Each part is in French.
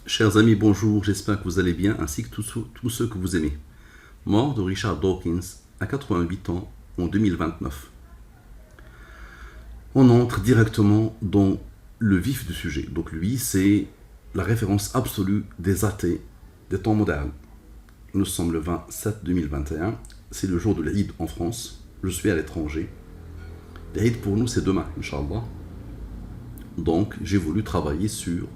Chers amis, bonjour, j'espère que vous allez bien, ainsi que tous ceux que vous aimez. Mort de Richard Dawkins à 88 ans en 2029. On entre directement dans le vif du sujet. Donc lui, c'est la référence absolue des athées des temps modernes. Nous sommes le 27 2021, c'est le jour de l'Aïd en France, je suis à l'étranger. L'Aïd pour nous c'est demain, Inch'Allah. Donc j'ai voulu travailler sur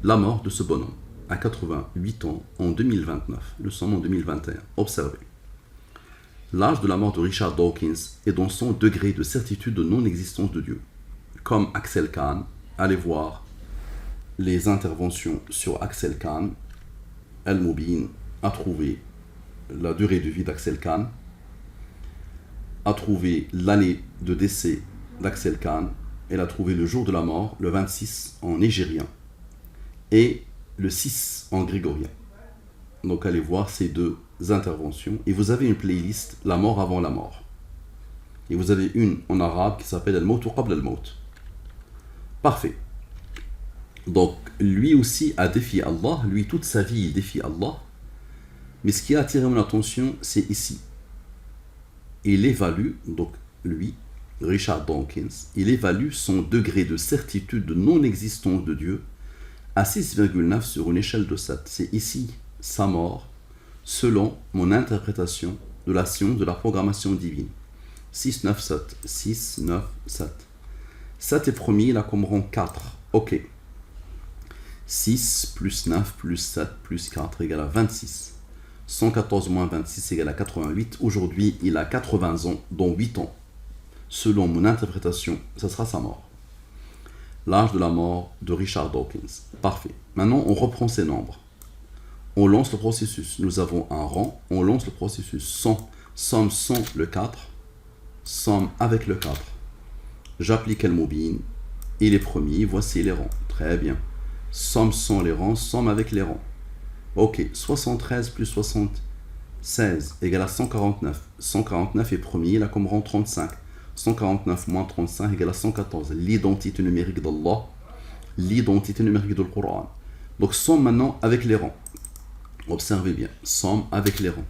la mort de ce bonhomme, à 88 ans, en 2029. Nous sommes en 2021. Observez. L'âge de la mort de Richard Dawkins est dans son degré de certitude de non-existence de Dieu. Comme Axel Kahn, allez voir les interventions sur Axel Kahn. Al-Mubin a trouvé la durée de vie d'Axel Kahn, a trouvé l'année de décès d'Axel Kahn, elle a trouvé le jour de la mort, le 26 en nigérien, et le 6 en grégorien. Donc allez voir ces deux interventions. Et vous avez une playlist, la mort avant la mort. Et vous avez une en arabe qui s'appelle Al-Maut qabla al-Maut. Parfait. Donc lui aussi a défié Allah, lui toute sa vie il défie Allah. Mais ce qui a attiré mon attention, c'est ici. Il évalue, donc lui, Richard Dawkins, il évalue son degré de certitude de non-existence de Dieu à 6,9 sur une échelle de 7. C'est ici sa mort, selon mon interprétation de la science de la programmation divine. 6, 9, 7. 6, 9, 7. 7 est premier, il a comme rang 4. Ok. 6 plus 9 plus 7 plus 4 égale à 26. 114 moins 26 égale à 88. Aujourd'hui, il a 80 ans, dont 8 ans. Selon mon interprétation, ce sera sa mort. L'âge de la mort de Richard Dawkins. Parfait. Maintenant, on reprend ces nombres. On lance le processus. Nous avons un rang. On lance le processus. Somme sans le 4. Somme avec le 4. J'applique Al-Mubin. Il est premier. Voici les rangs. Très bien. Somme sans les rangs. Somme avec les rangs. Ok. 73 plus 76 égale à 149. 149 est premier. Il a comme rang 35. 149 moins 35 égale à 114. L'identité numérique d'Allah, l'identité numérique du Coran. Donc somme maintenant avec les rangs. Observez bien. Somme avec les rangs.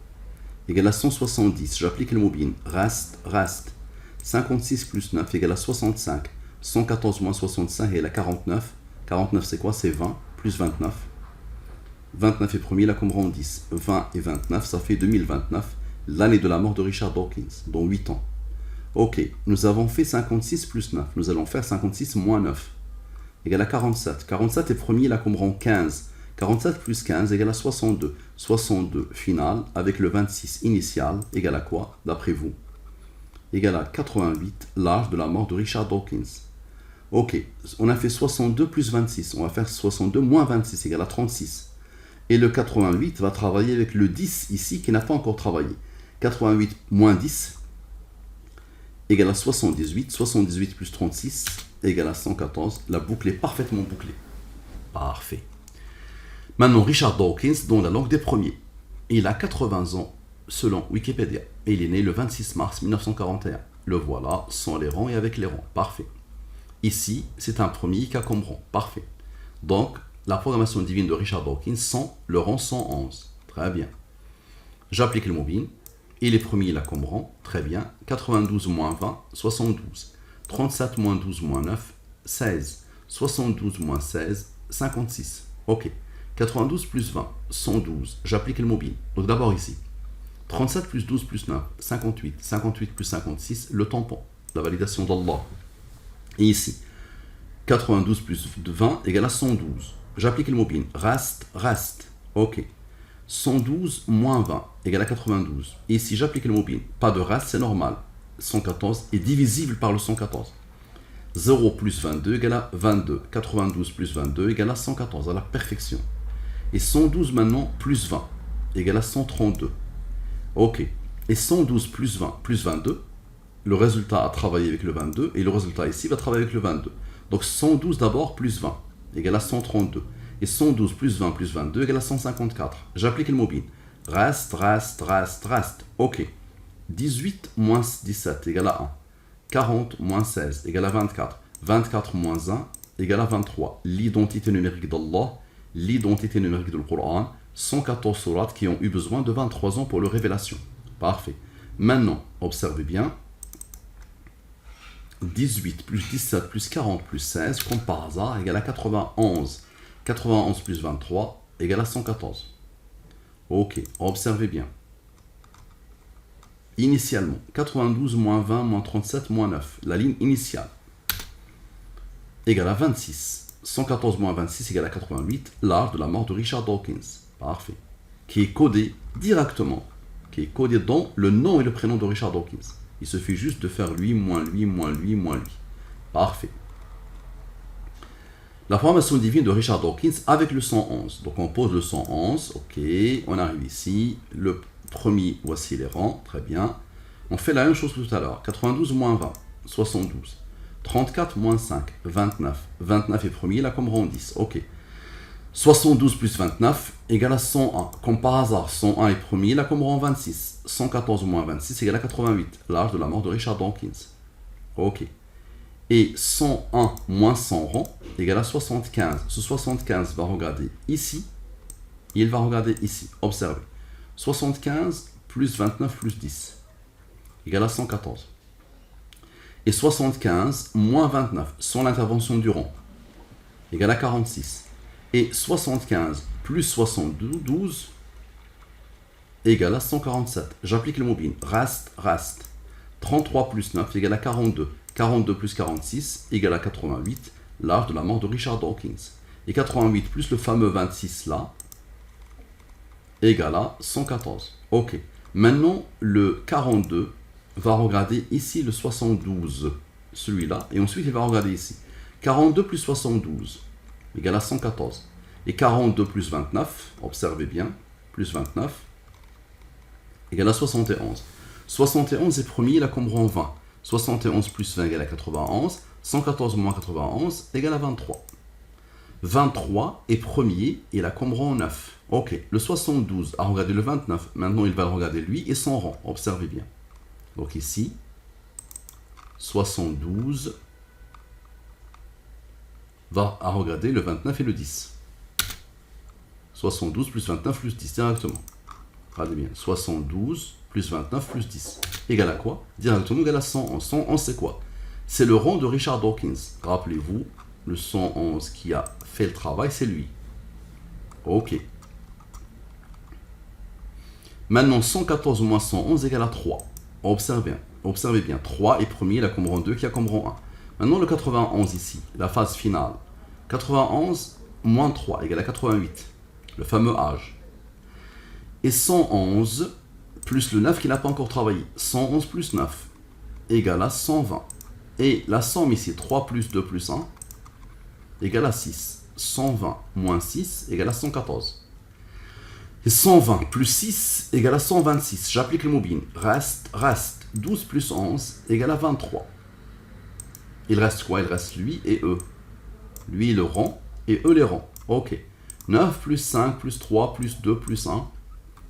Égale à 170. J'applique le mobile. Reste. 56 plus 9 égale à 65. 114 moins 65 égale à 49. 49 c'est quoi? C'est 20 plus 29. 29 est premier, là comme rang 10. 20 et 29, ça fait 2029. L'année de la mort de Richard Dawkins, dont 8 ans. Ok, nous avons fait 56 plus 9. Nous allons faire 56 moins 9. Égale à 47. 47 est premier, là comme rang 15. 47 plus 15 égale à 62. 62 final avec le 26 initial égale à quoi, d'après vous? Égale à 88, l'âge de la mort de Richard Dawkins. Ok, on a fait 62 plus 26. On va faire 62 moins 26 égale à 36. Et le 88 va travailler avec le 10 ici qui n'a pas encore travaillé. 88 moins 10 égale à 78, 78 plus 36 égale à 114. La boucle est parfaitement bouclée. Parfait. Maintenant, Richard Dawkins, dans la langue des premiers. Il a 80 ans selon Wikipédia. Et il est né le 26 mars 1941. Le voilà, sans les rangs et avec les rangs. Parfait. Ici, c'est un premier qui a comme rang. Parfait. Donc, la programmation divine de Richard Dawkins sans le rang 111. Très bien. J'applique le mobile. Il est premier, il a comme rang. Très bien. 92 moins 20, 72. 37 moins 12 moins 9, 16. 72 moins 16, 56. Ok. 92 plus 20, 112. J'applique le mobile. Donc d'abord ici. 37 plus 12 plus 9, 58. 58 plus 56, le tampon. La validation d'Allah. Et ici. 92 plus 20 égale à 112. J'applique le mobile. Reste. Ok. 112 moins 20 égale à 92. Et si j'applique le mobile, pas de reste, c'est normal. 114 est divisible par le 114. 0 plus 22 égale à 22. 92 plus 22 égale à 114, à la perfection. Et 112 maintenant plus 20 égale à 132. Ok. Et 112 plus 20 plus 22, le résultat a travaillé avec le 22 et le résultat ici va travailler avec le 22. Donc 112 d'abord plus 20 égale à 132. Et 112 plus 20 plus 22 égale à 154. J'applique le mobile. Reste. Ok. 18 moins 17 égale à 1. 40 moins 16 égale à 24. 24 moins 1 égale à 23. L'identité numérique d'Allah l'identité numérique du Coran, 114 sourates qui ont eu besoin de 23 ans pour leur révélation. Parfait. Maintenant, observez bien. 18 plus 17 plus 40 plus 16, comme par hasard, égale à 91. 91 plus 23 égale à 114. Ok, observez bien. Initialement, 92 moins 20 moins 37 moins 9, la ligne initiale, égale à 26. 114 moins 26 égale à 88, l'âge de la mort de Richard Dawkins. Parfait. Qui est codé directement, qui est codé dans le nom et le prénom de Richard Dawkins. Il suffit juste de faire lui, moins lui, moins lui, moins lui. Parfait. La programmation divine de Richard Dawkins avec le 111. Donc on pose le 111, ok, on arrive ici, le premier, voici les rangs, très bien. On fait la même chose que tout à l'heure, 92 moins 20, 72. 34 moins 5, 29. 29 est premier, là comme rang 10, ok. 72 plus 29 égale à 101. Comme par hasard, 101 est premier, là comme rang 26. 114 moins 26 égale à 88, l'âge de la mort de Richard Dawkins. Ok. Et 101 moins 100 rangs égale à 75. Ce 75 va regarder ici, il va regarder ici. Observez. 75 plus 29 plus 10 égale à 114. Et 75 moins 29, sans l'intervention du rang, égale à 46. Et 75 plus 72 égale à 147. J'applique le mobile. Reste. 33 plus 9 égale à 42. 42 plus 46 égale à 88, l'âge de la mort de Richard Dawkins. Et 88 plus le fameux 26 là, égale à 114. Ok. Maintenant, le 42 va regarder ici le 72, celui-là, et ensuite il va regarder ici. 42 plus 72 égale à 114. Et 42 plus 29, observez bien, plus 29, égale à 71. 71 est premier, il a comme rang 20. 71 plus 20 égale à 91. 114 moins 91 égale à 23. 23 est premier, il a comme rang 9. Ok, le 72 a regardé le 29, maintenant il va regarder lui et son rang, observez bien. Donc ici, 72 va à regarder le 29 et le 10. 72 plus 29 plus 10 directement. Regardez bien, 72 plus 29 plus 10 égale à quoi? Directement égale à 111. 111 c'est quoi? C'est le rang de Richard Dawkins. Rappelez-vous, le 111 qui a fait le travail, c'est lui. Ok. Maintenant, 114 moins 111 égale à 3. Observez bien. 3 est premier, il a comme rang 2 qui a comme rang 1. Maintenant, le 91 ici, la phase finale. 91 moins 3 égale à 88. Le fameux âge. Et 111 plus le 9 qui n'a pas encore travaillé. 111 plus 9 égale à 120. Et la somme ici, 3 plus 2 plus 1 égale à 6. 120 moins 6 égale à 114. Et 120 plus 6 égale à 126. J'applique le mobile. Reste. 12 plus 11 égale à 23. Il reste quoi? Il reste lui et eux. Lui le rang et eux les rangs. Ok. 9 plus 5 plus 3 plus 2 plus 1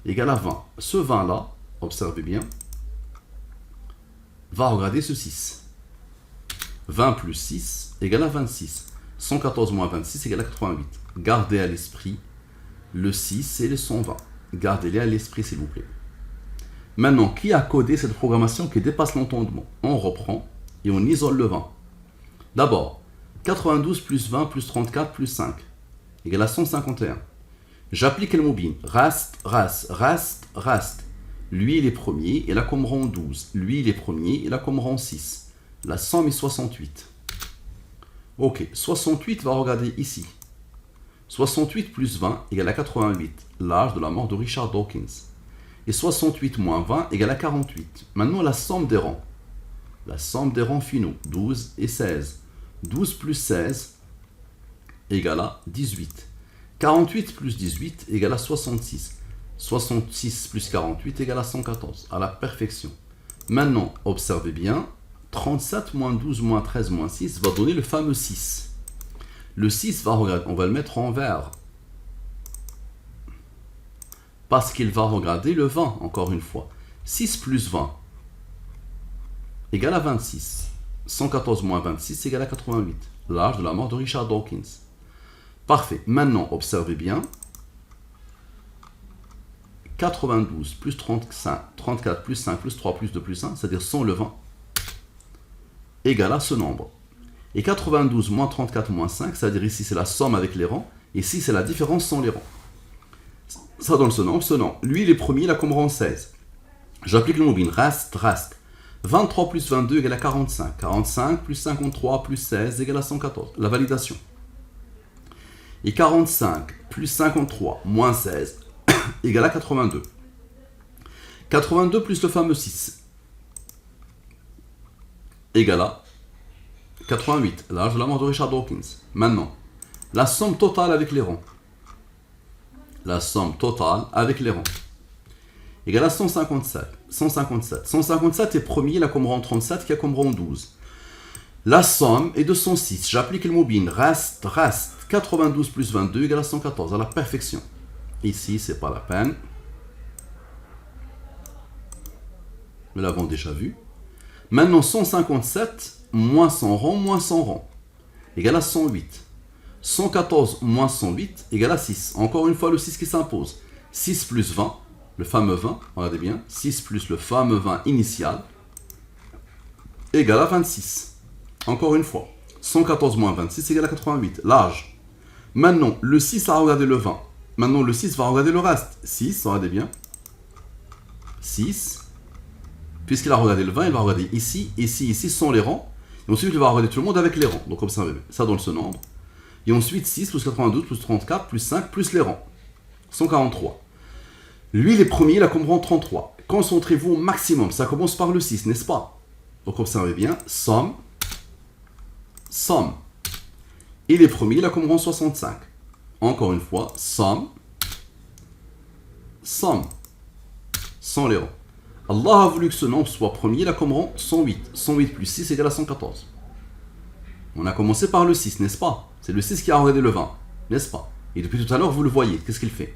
égale à 20. Ce 20 là, observez bien, va regarder ce 6. 20 plus 6 égale à 26. 114 moins 26 égale à 88. Gardez à l'esprit le 6 et le 120. Gardez-les à l'esprit, s'il vous plaît. Maintenant, qui a codé cette programmation qui dépasse l'entendement? On reprend et on isole le 20. D'abord, 92 plus 20 plus 34 plus 5 égale à 151. J'applique le mobile. Reste. Lui, il est premier, il a comme rang 12. Lui, il est premier, il a comme rang 6. La somme est 68. Ok, 68 va regarder ici. 68 plus 20 égale à 88, l'âge de la mort de Richard Dawkins. Et 68 moins 20 égale à 48. Maintenant, la somme des rangs. La somme des rangs finaux, 12 et 16. 12 plus 16 égale à 18. 48 plus 18 égale à 66. 66 plus 48 égale à 114, à la perfection. Maintenant, observez bien, 37 moins 12 moins 13 moins 6 va donner le fameux 6. Le 6 va regarder, on va le mettre en vert. Parce qu'il va regarder le 20, encore une fois. 6 plus 20 égale à 26. 114 moins 26 égale à 88. L'âge de la mort de Richard Dawkins. Parfait. Maintenant, observez bien. 92 plus 35, 34 plus 5 plus 3 plus 2 plus 1, c'est-à-dire 100 le 20, égale à ce nombre. Et 92 moins 34 moins 5, c'est-à-dire ici c'est la somme avec les rangs, ici c'est la différence sans les rangs. Ça donne ce nombre, ce nombre. Lui, il est premier, il a comme rang 16. J'applique le mobile, reste. 23 plus 22 égale à 45. 45 plus 53 plus 16 égale à 114. La validation. Et 45 plus 53 moins 16 égale à 82. 82 plus le fameux 6 égale à 88. L'âge de la mort de Richard Dawkins. Maintenant, la somme totale avec les rangs. La somme totale avec les rangs. Égale à 157. 157 est premier, il a comme rang 37 qui a comme rang 12. La somme est de 106. J'applique le mobile. Reste. 92 plus 22 égale à 114. À la perfection. Ici, c'est pas la peine. Nous l'avons déjà vu. Maintenant, 157 moins 100 rangs moins 100 rangs égale à 108. 114 moins 108 égale à 6. Encore une fois, le 6 qui s'impose. 6 plus 20, le fameux 20, regardez bien. 6 plus le fameux 20 initial égale à 26. Encore une fois. 114 moins 26 égale à 88. L'âge. Maintenant, le 6 a regardé le 20. Maintenant, le 6 va regarder le reste. 6, regardez bien. 6. Puisqu'il a regardé le 20, il va regarder ici, ici sont les rangs. Et ensuite, il va regarder tout le monde avec les rangs. Donc, observez, ça donne ce nombre. Et ensuite, 6 plus 92 plus 34 plus 5 plus les rangs. 143. Lui, il est premier, il a comme rang 33. Concentrez-vous au maximum. Ça commence par le 6, n'est-ce pas? Donc, observez bien. Somme. Il est premier, il a comme rang 65. Encore une fois, somme. Sans les rangs. Allah a voulu que ce nombre soit premier, il a comme rang 108. 108 plus 6 égale à 114. On a commencé par le 6, n'est-ce pas? C'est le 6 qui a regardé le 20, n'est-ce pas? Et depuis tout à l'heure, vous le voyez. Qu'est-ce qu'il fait?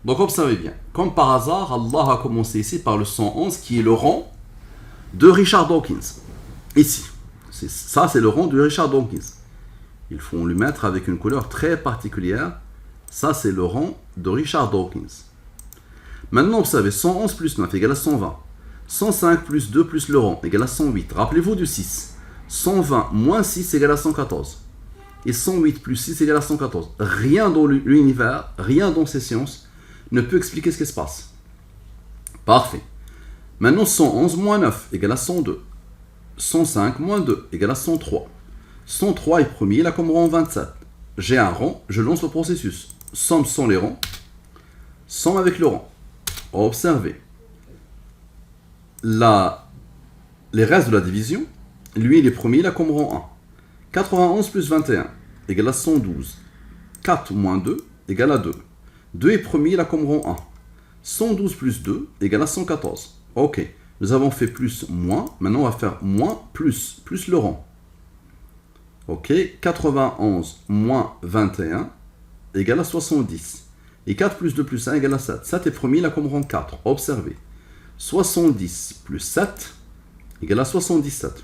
Donc observez bien. Comme par hasard, Allah a commencé ici par le 111, qui est le rang de Richard Dawkins. Ici. Ça, c'est le rang de Richard Dawkins. Il faut le mettre avec une couleur très particulière. Ça, c'est le rang de Richard Dawkins. Maintenant, vous savez, 111 plus 9 égale à 120. 105 plus 2 plus le rang égale à 108. Rappelez-vous du 6. 120 moins 6 égale à 114. Et 108 plus 6 égale à 114. Rien dans l'univers, rien dans ces sciences ne peut expliquer ce qui se passe. Parfait. Maintenant, 111 moins 9 égale à 102. 105 moins 2 égale à 103. 103 est premier, il a comme rang 27. J'ai un rang, je lance le processus. Somme sans les rangs, somme avec le rang. Observez. Les restes de la division, lui, il est premier, il a comme rang 1. 91 plus 21 égale à 112. 4 moins 2 égale à 2. 2 est premier, il a comme rang 1. 112 plus 2 égale à 114. Ok, nous avons fait plus, moins. Maintenant, on va faire moins, plus le rang. Ok, 91 moins 21 égale à 70. Et 4 plus 2 plus 1 égale à 7. 7 est premier, il a comme rang 4. Observez. 70 plus 7 égale à 77.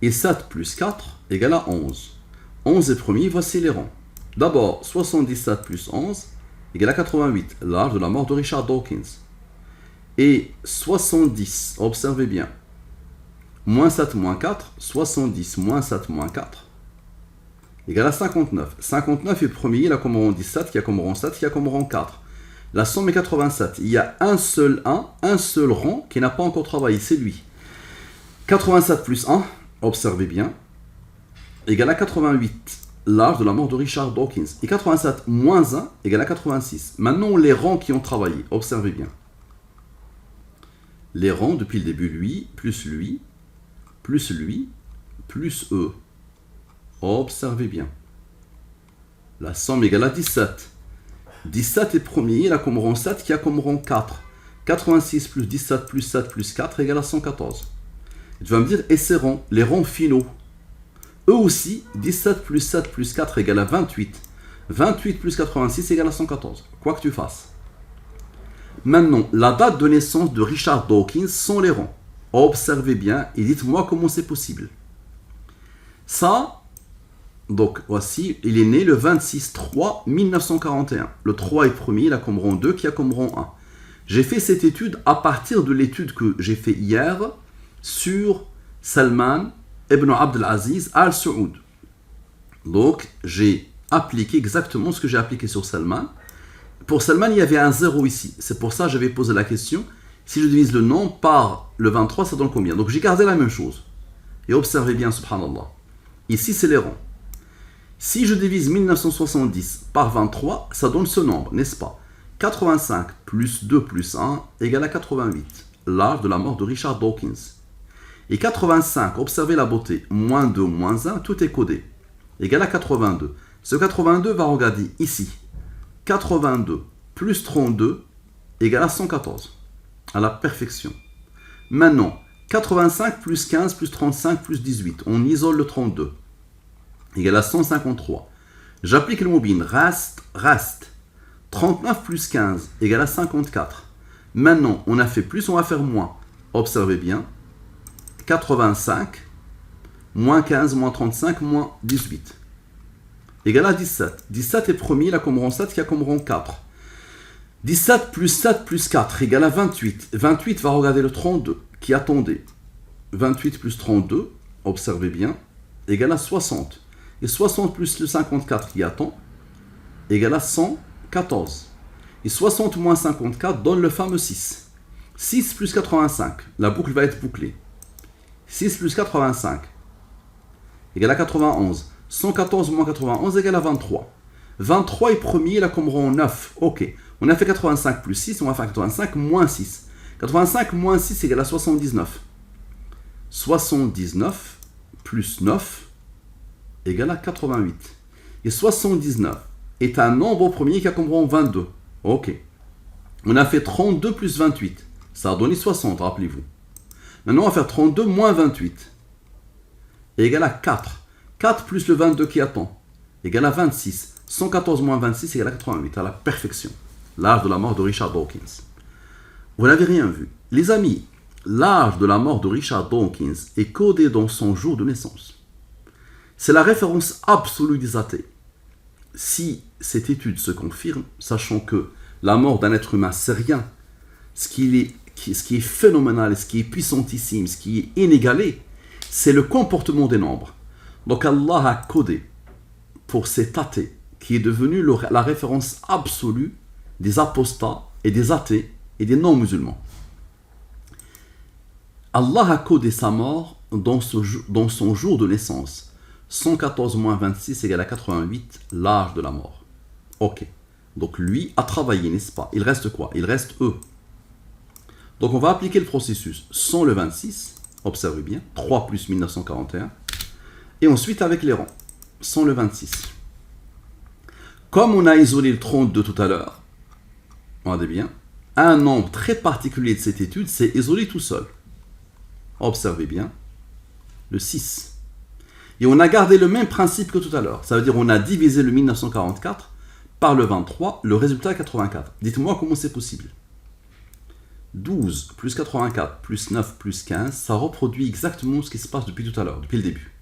Et 7 plus 4 égale à 11. 11 est premier, voici les rangs. D'abord, 77 plus 11 égale à 88, l'âge de la mort de Richard Dawkins. Et 70, observez bien. Moins 7 moins 4, 70 moins 7 moins 4 égale à 59. 59 est premier, il a comme rang 17, qui a comme rang 7, qui a comme rang 4. La somme est 87. Il y a un seul rang qui n'a pas encore travaillé, c'est lui. 87 plus 1, observez bien, égale à 88, l'âge de la mort de Richard Dawkins. Et 87 moins 1 égale à 86. Maintenant, les rangs qui ont travaillé, observez bien. Les rangs, depuis le début, lui, plus lui, plus eux. Observez bien. La somme égale à 17. 17 est premier, il a comme rang 7, qui a comme rang 4. 86 plus 17 plus 7 plus 4 égale à 114. Et tu vas me dire, et ces rangs, les rangs finaux, eux aussi, 17 plus 7 plus 4 égale à 28. 28 plus 86 égale à 114. Quoi que tu fasses. Maintenant, la date de naissance de Richard Dawkins sont les rangs. Observez bien et dites-moi comment c'est possible. Ça, Donc, voici, il est né le 26/3/1941. Le 3 est premier, il a comme rang 2, qui a comme rang 1. J'ai fait cette étude à partir de l'étude que j'ai fait hier sur Salman ibn Abdelaziz Al Saoud. Donc, j'ai appliqué exactement ce que j'ai appliqué sur Salman. Pour Salman, il y avait un 0 ici. C'est pour ça que j'avais posé la question. Si je divise le nombre par le 23, ça donne combien? Donc, j'ai gardé la même chose. Et observez bien, subhanallah. Ici, c'est les rangs. Si je divise 1970 par 23, ça donne ce nombre, n'est-ce pas? 85 plus 2 plus 1 égale à 88. L'âge de la mort de Richard Dawkins. Et 85, observez la beauté, moins 2 moins 1, tout est codé. Égale à 82. Ce 82 va regarder ici. 82 plus 32 égale à 114. À la perfection. Maintenant, 85 plus 15 plus 35 plus 18. On isole le 32. Égale à 153. J'applique le mobile. Reste. 39 plus 15 égale à 54. Maintenant, on a fait plus, on va faire moins. Observez bien. 85, moins 15, moins 35, moins 18. Égale à 17. 17 est premier, il a comme rang 7, qui a comme rang 4. 17 plus 4 égale à 28. 28 va regarder le 32, qui attendait. 28 plus 32, observez bien, égale à 60. Et 60 plus le 54 qui attend, égale à 114. Et 60 moins 54 donne le fameux 6. 6 plus 85, la boucle va être bouclée. 6 plus 85 égale à 91. 114 moins 91 égale à 23. 23 est premier, il a comme rang 9. Ok. On a fait 85 plus 6, on va faire 85 moins 6. 85 moins 6 égale à 79. 79 plus 9 égale à 88. Et 79 est un nombre premier qui a comme rang 22. Ok. On a fait 32 plus 28. Ça a donné 60, rappelez-vous. Maintenant, on va faire 32 moins 28 égale à 4. 4 plus le 22 qui attend égale à 26. 114 moins 26 égale à 88, à la perfection. L'âge de la mort de Richard Dawkins. Vous n'avez rien vu. Les amis, l'âge de la mort de Richard Dawkins est codé dans son jour de naissance. C'est la référence absolue des athées. Si cette étude se confirme, sachant que la mort d'un être humain, c'est rien, ce qui est phénoménal, ce qui est puissantissime, ce qui est inégalé, c'est le comportement des nombres. Donc Allah a codé pour cet athée qui est devenu la référence absolue des apostats et des athées et des non-musulmans. Allah a codé sa mort dans son jour de naissance. 114 moins 26 égale à 88, l'âge de la mort. Ok. Donc lui a travaillé, n'est-ce pas? Il reste quoi? Il reste eux. Donc on va appliquer le processus sans le 26. Observez bien. 3 plus 1941. Et ensuite avec les rangs. Sans le 26. Comme on a isolé le 32 tout à l'heure, regardez bien, un nombre très particulier de cette étude, c'est isolé tout seul. Observez bien. Le 6. Et on a gardé le même principe que tout à l'heure. Ça veut dire qu'on a divisé le 1944 par le 23, le résultat est 84. Dites-moi comment c'est possible. 12 plus 84 plus 9 plus 15, ça reproduit exactement ce qui se passe depuis tout à l'heure, depuis le début.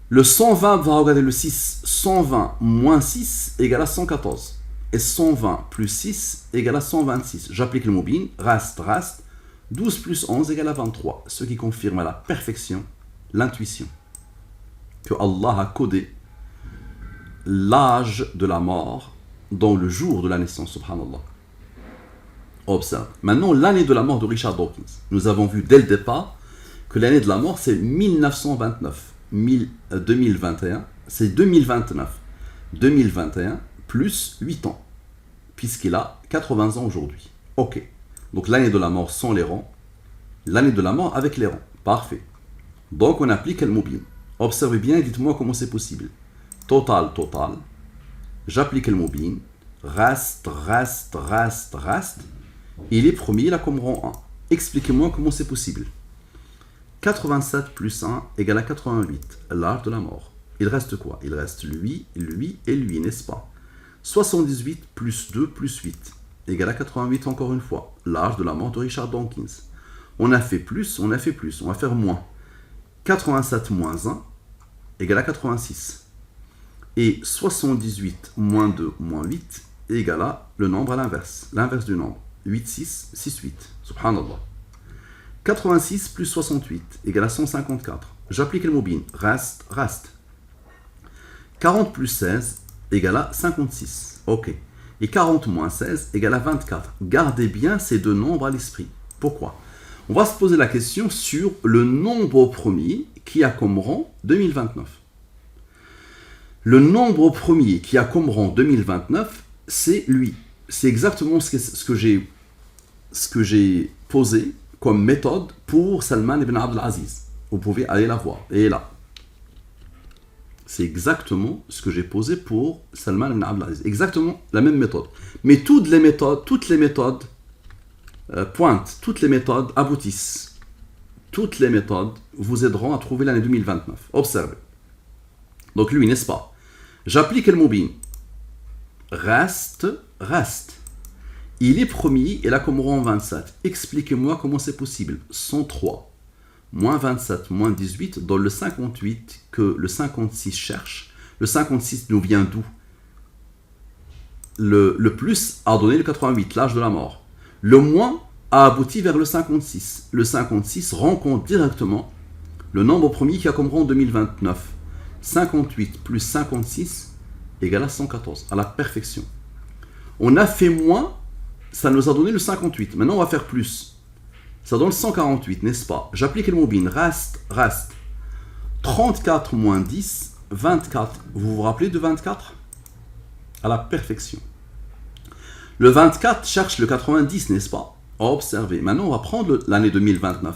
Le 120 va regarder le 6. 120 moins 6 égale à 114. Et 120 plus 6 égale à 126. J'applique le mobile. Reste. 12 plus 11 égale à 23. Ce qui confirme à la perfection l'intuition que Allah a codé l'âge de la mort dans le jour de la naissance, subhanallah. Observe. Maintenant, l'année de la mort de Richard Dawkins. Nous avons vu dès le départ que l'année de la mort, c'est 1929. 2021, c'est 2029. 2021 plus 8 ans, puisqu'il a 80 ans aujourd'hui. Ok. Donc l'année de la mort sans les rangs, l'année de la mort avec les rangs. Parfait. Donc on applique le mobile. Observez bien et dites-moi comment c'est possible. Total. J'applique le mobile. Reste. Il est premier, il a comme rang 1. Expliquez-moi comment c'est possible. 87 plus 1 égale à 88, l'âge de la mort. Il reste quoi? Il reste lui, et lui, n'est-ce pas? 78 plus 2 plus 8 égale à 88 encore une fois, l'âge de la mort de Richard Dawkins. On a fait plus, on va faire moins. 87 moins 1 égale à 86. Et 78 moins 2 moins 8 égale à le nombre à l'inverse. L'inverse du nombre. 8, 6, 6, 8. Subhanallah. 86 plus 68 égale à 154. J'applique le mobile. Reste, reste. 40 plus 16 égale à 56. Ok. Et 40 moins 16 égale à 24. Gardez bien ces deux nombres à l'esprit. Pourquoi? On va se poser la question sur le nombre premier qui a comme rang 2029. Le nombre premier qui a comme rang 2029, c'est lui. C'est exactement ce que j'ai posé comme méthode pour Salman ibn Abd al-Aziz. Vous pouvez aller la voir. Et là. C'est exactement ce que j'ai posé pour Salman ibn Abd al-Aziz. Exactement la même méthode. Mais toutes les méthodes pointent, toutes les méthodes aboutissent. Toutes les méthodes vous aideront à trouver l'année 2029. Observez. Donc lui, n'est-ce pas? J'applique le mobile. Reste, reste. Il est premier et là comme rang 27. Expliquez-moi comment c'est possible. 103, moins 27, moins 18, dans le 58 que le 56 cherche. Le 56 nous vient d'où? Le plus a donné le 88, l'âge de la mort. Le moins a abouti vers le 56. Le 56 rencontre directement le nombre premier qui a comme rang 2029. 58 plus 56 égale à 114, à la perfection. On a fait moins, ça nous a donné le 58. Maintenant, on va faire plus. Ça donne 148, n'est-ce pas? J'applique le mobile. Reste, reste. 34 moins 10, 24. Vous vous rappelez de 24? À la perfection. Le 24 cherche le 90, n'est-ce pas? Observez. Maintenant, on va prendre l'année 2029.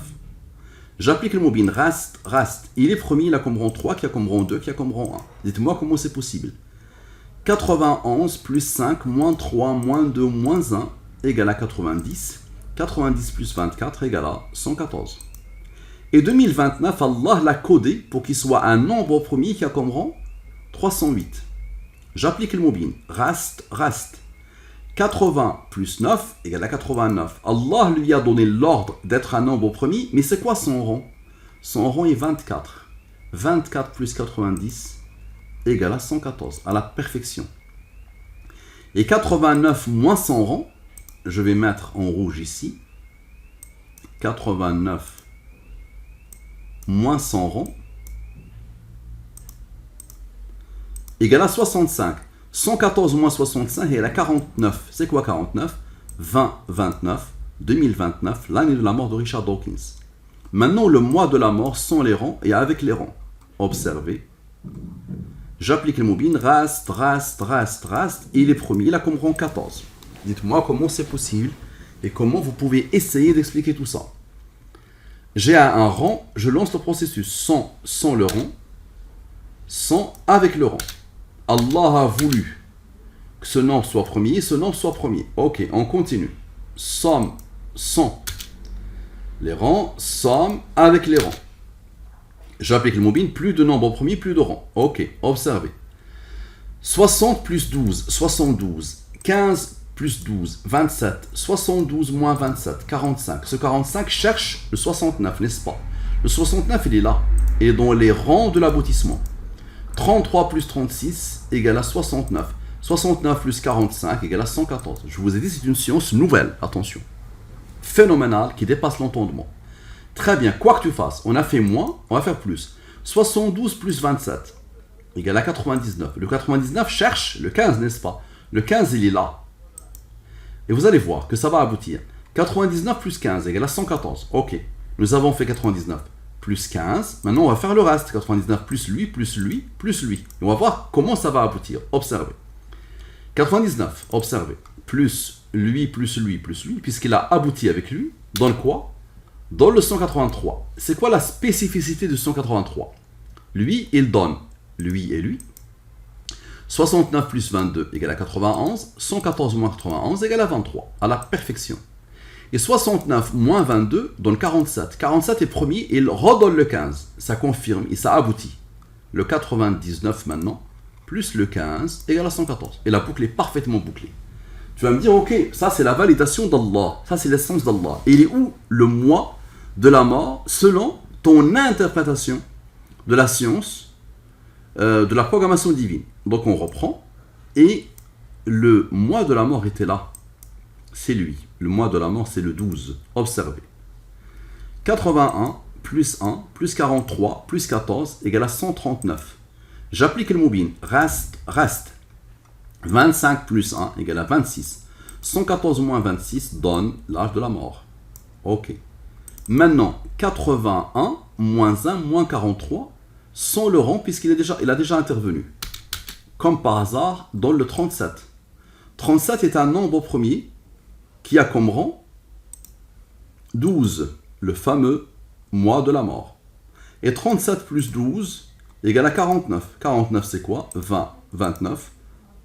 J'applique le mobile. Reste, reste. Il est premier, il a comme rang 3, qui a comme rang 2, qui a comme rang 1. Dites-moi comment c'est possible. 91 plus 5, moins 3, moins 2, moins 1, égale à 90. 90 plus 24 égale à 114. Et 2029, Allah l'a codé pour qu'il soit un nombre premier qui a comme rang 308. J'applique le mobile. Reste, reste. 80 plus 9 égale à 89. Allah lui a donné l'ordre d'être un nombre premier, mais c'est quoi son rang? Son rang est 24. 24 plus 90 égale à 114, à la perfection. Et 89 moins son rang, je vais mettre en rouge ici. 89 moins son rang égale à 65. 114 moins 65 égale à 49. C'est quoi 49? 20, 29, 2029, l'année de la mort de Richard Dawkins. Maintenant, le mois de la mort sans les rangs et avec les rangs. Observez. J'applique le mobile. Reste, reste, reste, reste. Il est premier, il a comme rang 14. Dites-moi comment c'est possible et comment vous pouvez essayer d'expliquer tout ça. J'ai un rang, je lance le processus sans le rang, sans avec le rang. Allah a voulu que ce nombre soit premier, ce nombre soit premier. Ok, on continue. Somme sans les rangs, somme avec les rangs. J'applique le mobile, plus de nombre premier, plus de rangs. Ok, observez. 60 plus 12, 72. 15 plus 12, 27. 72 moins 27, 45. Ce 45 cherche le 69, n'est-ce pas? Le 69, il est là. Et dans les rangs de l'aboutissement. 33 plus 36 égale à 69. 69 plus 45 égale à 114. Je vous ai dit, c'est une science nouvelle, attention. Phénoménale, qui dépasse l'entendement. Très bien, quoi que tu fasses, on a fait moins, on va faire plus. 72 plus 27 égale à 99. Le 99 cherche le 15, n'est-ce pas? Le 15, il est là. Et vous allez voir que ça va aboutir. 99 plus 15 égale à 114. Ok, nous avons fait 99 plus 15. Maintenant, on va faire le reste. 99 plus lui, plus lui, plus lui. Et on va voir comment ça va aboutir. Observez. 99, observez. Plus lui, plus lui, plus lui, puisqu'il a abouti avec lui. Dans le quoi? Dans le 183. C'est quoi la spécificité du 183? Lui, il donne lui et lui. 69 plus 22 égale à 91. 114 moins 91 égale à 23. À la perfection. Et 69 moins 22 donne 47. 47 est premier et il redonne le 15. Ça confirme et ça aboutit. Le 99 maintenant, plus le 15 égale à 114. Et la boucle est parfaitement bouclée. Tu vas me dire, ok, ça c'est la validation d'Allah. Ça c'est l'essence d'Allah. Et il est où le mois de la mort selon ton interprétation de la science de la programmation divine. Donc on reprend, et le mois de la mort était là. C'est lui. Le mois de la mort, c'est le 12. Observez. 81 plus 1 plus 43 plus 14 égale à 139. J'applique le moubin. Reste. 25 plus 1 égale à 26. 114 moins 26 donne l'âge de la mort. Ok. Maintenant, 81 moins 1 moins 43 sans le rang puisqu'il a déjà intervenu. Comme par hasard, donne le 37. 37 est un nombre premier qui a comme rang 12, le fameux mois de la mort. Et 37 plus 12 égale à 49. 49 c'est quoi? 20, 29.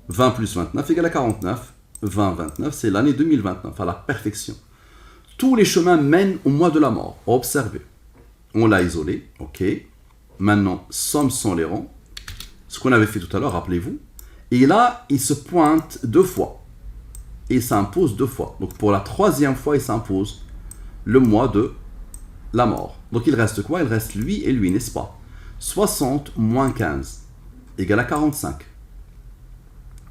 20 plus 29 égale à 49. 20, 29 c'est l'année 2029, à la perfection. Tous les chemins mènent au mois de la mort. Observez. On l'a isolé, ok. Maintenant, somme sans les rangs. Ce qu'on avait fait tout à l'heure, rappelez-vous. Et là, il se pointe 2 fois. Et il s'impose 2 fois. Donc pour la 3e fois, il s'impose le mois de la mort. Donc il reste quoi? Il reste lui et lui, n'est-ce pas? 60 moins 15 égale à 45.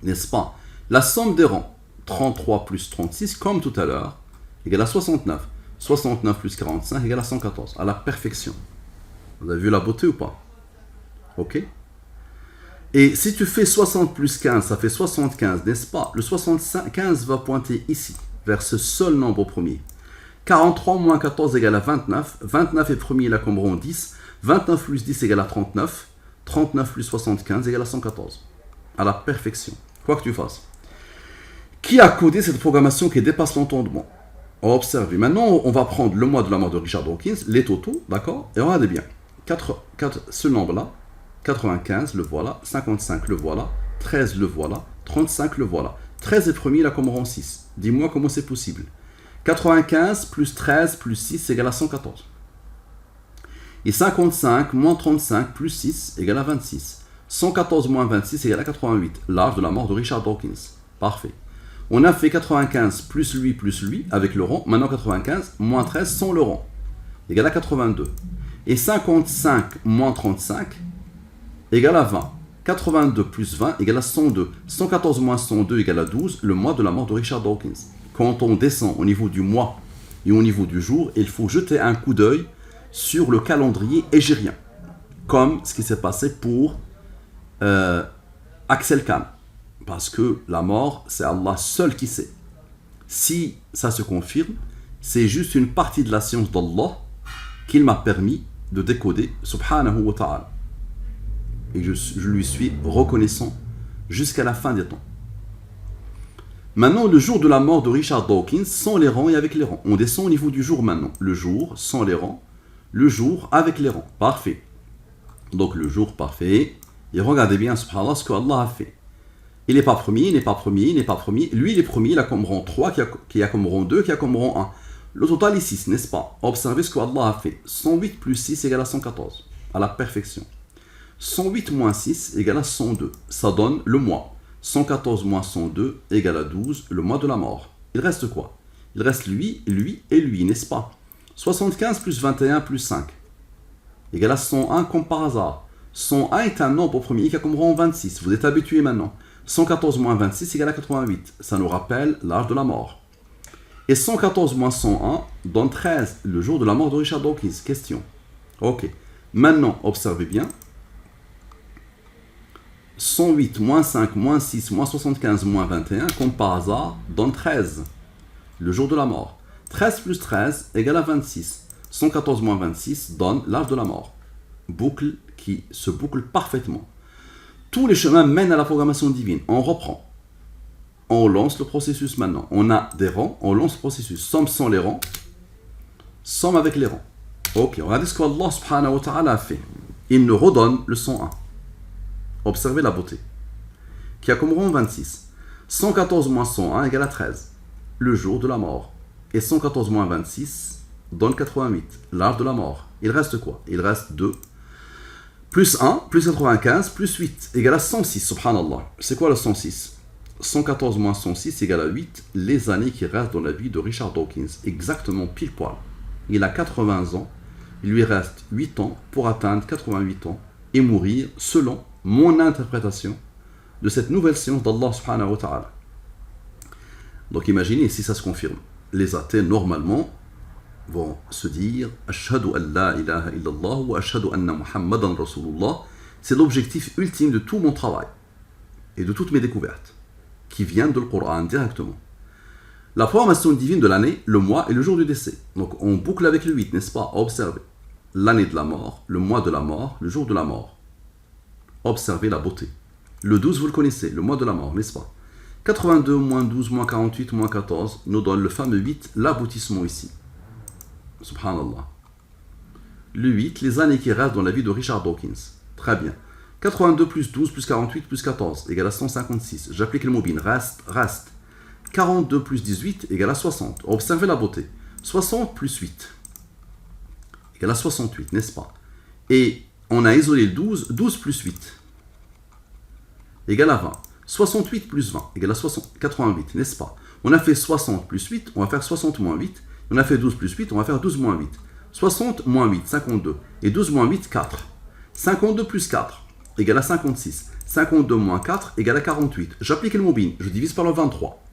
N'est-ce pas? La somme des rangs, 33 plus 36, comme tout à l'heure, égale à 69. 69 plus 45 égale à 114. À la perfection. Vous avez vu la beauté ou pas? Ok? Et si tu fais 60 plus 15, ça fait 75, n'est-ce pas? Le 75 va pointer ici, vers ce seul nombre premier. 43 moins 14 égale à 29. 29 est premier, il a comme rond 10. 29 plus 10 égale à 39. 39 plus 75 égale à 114. À la perfection. Quoi que tu fasses. Qui a codé cette programmation qui dépasse l'entendement? Observez. Maintenant, on va prendre le mois de la mort de Richard Dawkins, les totaux, d'accord? Et regardez bien. Ce nombre-là, 95, le voilà. 55, le voilà. 13, le voilà. 35, le voilà. 13 est premier, il a comme rang 6. Dis-moi comment c'est possible. 95 plus 13 plus 6 égale à 114. Et 55 moins 35 plus 6 égale à 26. 114 moins 26 égale à 88. L'âge de la mort de Richard Dawkins. Parfait. On a fait 95 plus lui, avec le rang. Maintenant 95 moins 13 sans le rang. Égale à 82. Et 55 moins 35 égale à 20. 82 plus 20 égale à 102. 114 moins 102 égale à 12. Le mois de la mort de Richard Dawkins. Quand on descend au niveau du mois et au niveau du jour, il faut jeter un coup d'œil sur le calendrier hégérien. Comme ce qui s'est passé pour Axel Khan. Parce que la mort, c'est Allah seul qui sait. Si ça se confirme, c'est juste une partie de la science d'Allah qu'il m'a permis de décoder, subhanahu wa ta'ala. Et je lui suis reconnaissant jusqu'à la fin des temps. Maintenant, le jour de la mort de Richard Dawkins, sans les rangs et avec les rangs. On descend au niveau du jour maintenant. Le jour sans les rangs, le jour avec les rangs. Parfait. Donc le jour parfait. Et regardez bien, subhanallah, ce que Allah a fait. Il n'est pas premier, il n'est pas premier, il n'est pas premier. Lui, il est premier, il a comme rang 3, qui a comme rang 2, qui a comme rang 1. Le total est 6, n'est-ce pas? Observez ce que Allah a fait. 108 plus 6 égale à 114. À la perfection. 108 moins 6 égale à 102. Ça donne le mois. 114 moins 102 égale à 12, le mois de la mort. Il reste quoi? Il reste lui et lui, n'est-ce pas? 75 plus 21 plus 5 égale à 101 comme par hasard. 101 est un nombre premier qui a comme rang 26. Vous êtes habitué maintenant. 114 moins 26 égale à 88. Ça nous rappelle l'âge de la mort. Et 114 moins 101 donne 13, le jour de la mort de Richard Dawkins. Question. Ok. Maintenant, observez bien. 108 moins 5 moins 6 moins 75 moins 21, comme par hasard, donne 13, le jour de la mort. 13 plus 13 égale à 26. 114 moins 26 donne l'âge de la mort. Boucle qui se boucle parfaitement. Tous les chemins mènent à la programmation divine. On reprend. On lance le processus maintenant. On a des rangs, on lance le processus. Somme sans les rangs, somme avec les rangs. Ok, regardez ce qu'Allah subhanahu wa ta'ala a fait. Il nous redonne le 101. Observez la beauté. Qui a comme rang 26. 114 moins 101 égale à 13. Le jour de la mort. Et 114 moins 26 donne 88. L'âge de la mort. Il reste quoi? Il reste 2. Plus 1, plus 95, plus 8 égale à 106. Subhanallah. C'est quoi le 106? 114 moins 106 égale à 8. Les années qui restent dans la vie de Richard Dawkins. Exactement pile poil. Il a 80 ans. Il lui reste 8 ans pour atteindre 88 ans et mourir selon mon interprétation de cette nouvelle science d'Allah subhanahu wa ta'ala. Donc imaginez si ça se confirme. Les athées, normalement, vont se dire Ashhadu an la ilaha illallah wa ashhadu anna Muhammadan Rasulullah. C'est l'objectif ultime de tout mon travail et de toutes mes découvertes, qui viennent de le Coran directement. La programmation divine de l'année, le mois et le jour du décès. Donc on boucle avec le 8, n'est-ce pas? Observez. L'année de la mort, le mois de la mort, le jour de la mort. Observez la beauté. Le 12, vous le connaissez, le mois de la mort, n'est-ce pas? 82, moins 12, moins 48, moins 14 nous donne le fameux 8, l'aboutissement ici. Subhanallah. Le 8, les années qui restent dans la vie de Richard Dawkins. Très bien. 82 plus 12 plus 48 plus 14 égale à 156. J'applique le mobile. Reste. 42 plus 18 égale à 60. Observez la beauté. 60 plus 8 égale à 68, n'est-ce pas? Et on a isolé le 12. 12 plus 8 égale à 20. 68 plus 20 égale à 88, n'est-ce pas? On a fait 60 plus 8, on va faire 60 moins 8. On a fait 12 plus 8, on va faire 12 moins 8. 60 moins 8, 52. Et 12 moins 8, 4. 52 plus 4 égale à 56. 52 moins 4 égale à 48. J'applique le mobile, je divise par le 23.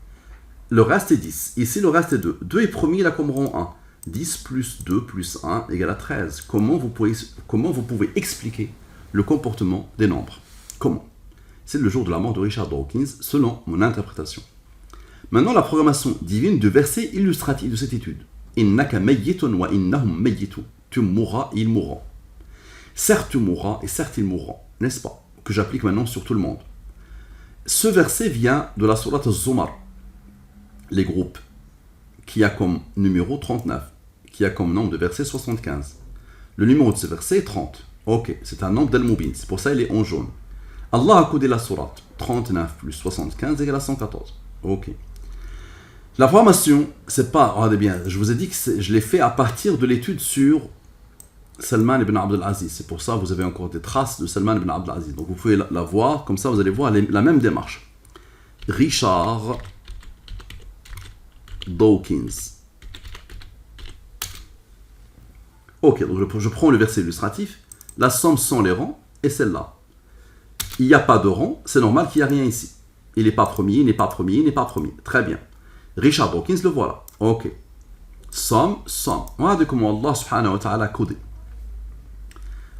Le reste est 10. Ici, le reste est 2. 2 est premier, là comme rang 1. 10 plus 2 plus 1 égale à 13. Comment vous pouvez expliquer le comportement des nombres? Comment? C'est le jour de la mort de Richard Dawkins, selon mon interprétation. Maintenant, la programmation divine du verset illustratif de cette étude. Innaka mayyitun wa innahum mayyitun. Tu mourras et ils mourront. Certes, tu mourras et certes, ils mourront. N'est-ce pas? Que j'applique maintenant sur tout le monde. Ce verset vient de la sourate Az-Zumar, les groupes, qui a comme numéro 39, qui a comme nombre de versets 75. Le numéro de ce verset est 30. Ok, c'est un nombre d'Al-Mubin, c'est pour ça qu'il est en jaune. Allah a codé la sourate 39 plus 75 égale à 114. Ok. La programmation, c'est pas... Regardez bien, je vous ai dit que je l'ai fait à partir de l'étude sur Salman ibn Abdel Aziz. C'est pour ça que vous avez encore des traces de Salman ibn Abdel Aziz. Donc vous pouvez la voir, comme ça vous allez voir la même démarche. Richard Dawkins. Ok, donc je prends le verset illustratif. La somme sans les rangs est celle-là. Il n'y a pas de rang, c'est normal qu'il n'y a rien ici. Il n'est pas premier, il n'est pas premier, il n'est pas premier. Très bien. Richard Dawkins, le voilà. Ok. Somme. Regardez comment Allah subhanahu wa ta'ala a codé.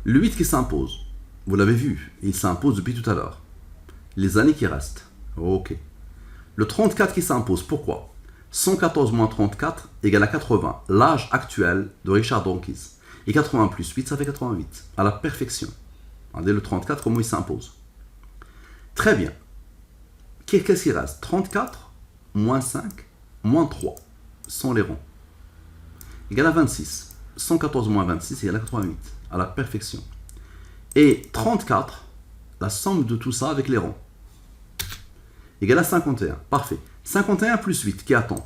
Le 8 qui s'impose. Vous l'avez vu, il s'impose depuis tout à l'heure. Les années qui restent. Ok. Le 34 qui s'impose. Pourquoi? 114 moins 34 égale à 80. L'âge actuel de Richard Dawkins. Et 80 plus 8, ça fait 88. À la perfection. Regardez le 34, comment il s'impose. Très bien. Qu'est-ce qui reste? 34 moins 5 moins 3, sans les ronds, égale à 26. 114 moins 26 égale à 88, à la perfection. Et 34, la somme de tout ça avec les ronds, égale à 51. Parfait. 51 plus 8, qui attend,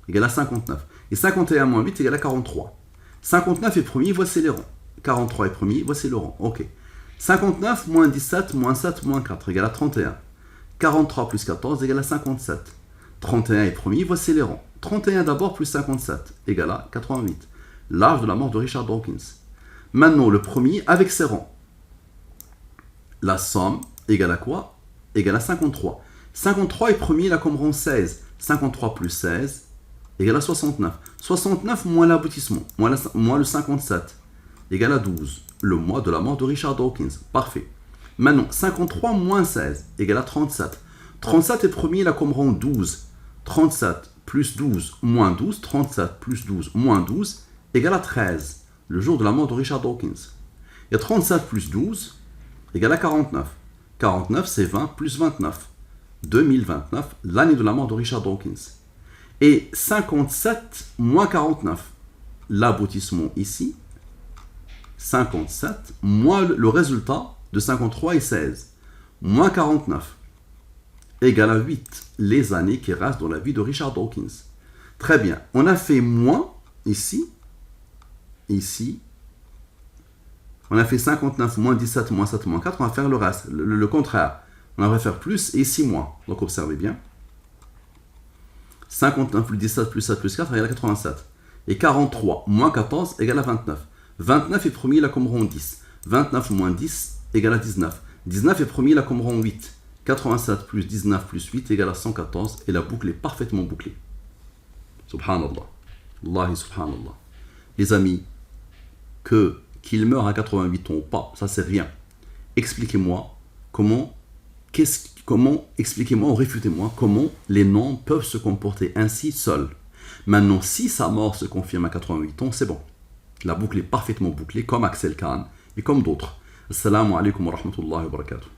égale à 59. Et 51 moins 8 égale à 43. 59 est premier, voici les ronds. 43 est premier, voici le rond. Ok. 59 moins 17 moins 7 moins 4 égale à 31. 43 plus 14 égale à 57. 31 est premier, voici les rangs. 31 d'abord plus 57 égale à 88. L'âge de la mort de Richard Dawkins. Maintenant, le premier avec ses rangs. La somme égale à quoi? Égale à 53. 53 est premier, là comme rang 16. 53 plus 16 égale à 69. 69 moins l'aboutissement, moins le 57 égale à 12. Le mois de la mort de Richard Dawkins. Parfait. Maintenant, 53 moins 16 égale à 37. 37 est premier, là comme rang 12. 37 plus 12 moins 12, 37 plus 12 moins 12 égale à 13, le jour de la mort de Richard Dawkins. Et 37 plus 12 égale à 49. 49 c'est 20 plus 29. 2029, l'année de la mort de Richard Dawkins. Et 57 moins 49, l'aboutissement ici, 57 moins le résultat de 53 et 16, moins 49. Égale à 8, les années qui restent dans la vie de Richard Dawkins. Très bien, on a fait moins ici, on a fait 59 moins 17 moins 7 moins 4, on va faire le reste, le contraire. On va faire plus et ici moins. Donc observez bien. 59 plus 17 plus 7 plus 4 égale à 87. Et 43 moins 14 égale à 29. 29 est premier là comme rond 10. 29 moins 10 égale à 19. 19 est premier là comme rang 8. 87 plus 19 plus 8 égale à 114 et la boucle est parfaitement bouclée. Subhanallah. Allahi subhanallah. Les amis, qu'il meure à 88 ans ou pas, ça c'est rien. Expliquez-moi expliquez-moi ou réfutez-moi comment les noms peuvent se comporter ainsi seuls. Maintenant, si sa mort se confirme à 88 ans, c'est bon. La boucle est parfaitement bouclée, comme Axel Kahn et comme d'autres. Assalamu alaikum wa rahmatullahi wa barakatuh.